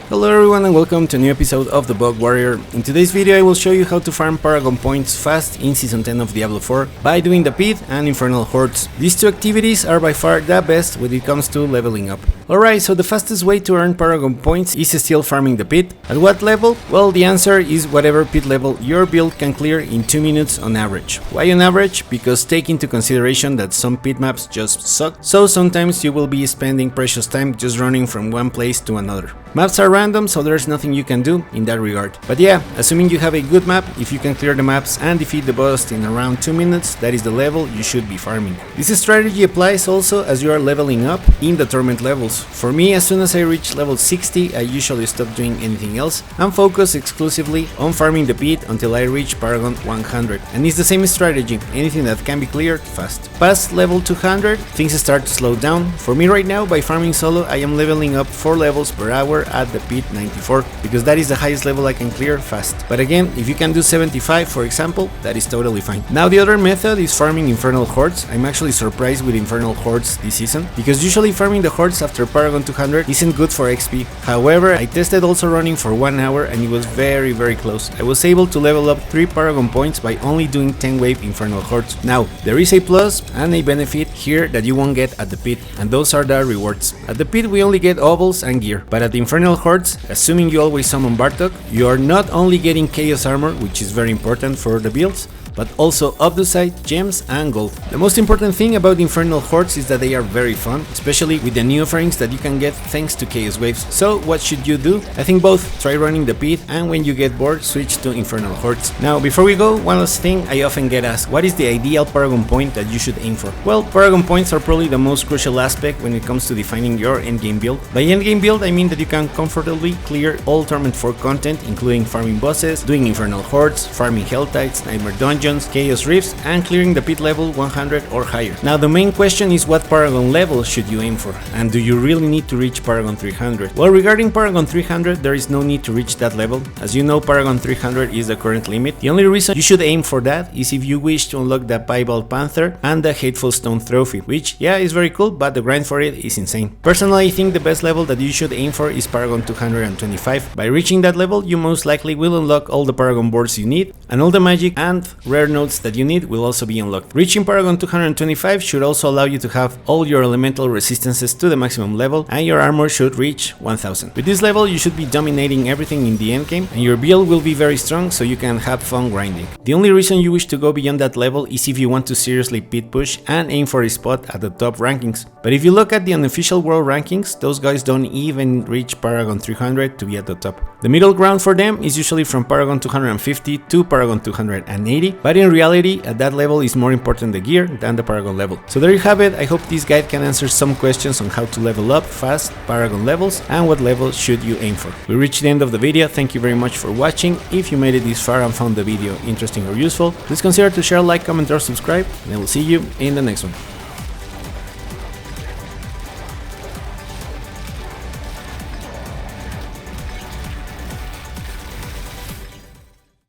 Hello everyone and welcome to a new episode of the Bug Warrior. In today's video I will show you how to farm Paragon Points fast in Season 10 of Diablo 4 by doing the Pit and Infernal Hordes. These two activities are by far the best when it comes to leveling up. Alright, so the fastest way to earn Paragon Points is still farming the Pit. At what level? Well, the answer is whatever Pit level your build can clear in 2 minutes on average. Why on average? Because take into consideration that some Pit maps just suck, so sometimes you will be spending precious time just running from one place to another. Maps are random, so there's nothing you can do in that regard. But yeah, assuming you have a good map, if you can clear the maps and defeat the boss in around 2 minutes, that is the level you should be farming. This strategy applies also as you are leveling up in the Torment levels. For me, as soon as I reach level 60, I usually stop doing anything else and focus exclusively on farming the Pit until I reach Paragon 100. And it's the same strategy, anything that can be cleared fast. Past level 200, things start to slow down. For me right now, by farming solo, I am leveling up 4 levels per hour at the Pit 94, because that is the highest level I can clear fast. But again, if you can do 75 for example, that is totally fine. Now the other method is farming Infernal Hordes. I'm actually surprised with Infernal Hordes this season, because usually farming the Hordes after Paragon 200 isn't good for XP. However, I tested also running for 1 hour and it was very close. I was able to level up 3 Paragon points by only doing 10 wave Infernal Hordes. Now, there is a plus and a benefit here that you won't get at the Pit, and those are the rewards. At the Pit we only get obels and gear, but at the Infernal Hordes, assuming you always summon Bartok, you are not only getting Chaos Armor, which is very important for the builds, but also Obducite, gems and gold. The most important thing about Infernal Hordes is that they are very fun, especially with the new offerings that you can get thanks to Chaos Waves. So what should you do? I think both. Try running the Pit, and when you get bored, switch to Infernal Hordes. Now before we go, one last thing I often get asked: what is the ideal Paragon point that you should aim for? Well, Paragon points are probably the most crucial aspect when it comes to defining your endgame build. By endgame build I mean that you can comfortably clear all Torment 4 content, including farming bosses, doing Infernal Hordes, farming Hell Tides, Nightmare Dungeons, Chaos Rifts, and clearing the Pit level 100 or higher. Now the main question is, what Paragon level should you aim for? And do you really need to reach Paragon 300? Well, regarding Paragon 300, there is no need to reach that level. As you know, Paragon 300 is the current limit. The only reason you should aim for that is if you wish to unlock the Piebald Panther and the Hateful Stone trophy, which, yeah, is very cool, but the grind for it is insane. Personally, I think the best level that you should aim for is Paragon 225. By reaching that level, you most likely will unlock all the Paragon boards you need, and all the magic and rare nodes that you need will also be unlocked. Reaching Paragon 225 should also allow you to have all your elemental resistances to the maximum level, and your armor should reach 1000. With this level, you should be dominating everything in the endgame, and your build will be very strong, so you can have fun grinding. The only reason you wish to go beyond that level is if you want to seriously pit push and aim for a spot at the top rankings. But if you look at the unofficial world rankings, those guys don't even reach Paragon 300 to be at the top. The middle ground for them is usually from Paragon 250 to Paragon 280, but in reality, at that level is more important the gear than the Paragon level. So there you have it. I hope this guide can answer some questions on how to level up fast Paragon levels and what level should you aim for. We reached the end of the video. Thank you very much for watching. If you made it this far and found the video interesting or useful, please consider to share, like, comment or subscribe, and I will see you in the next one.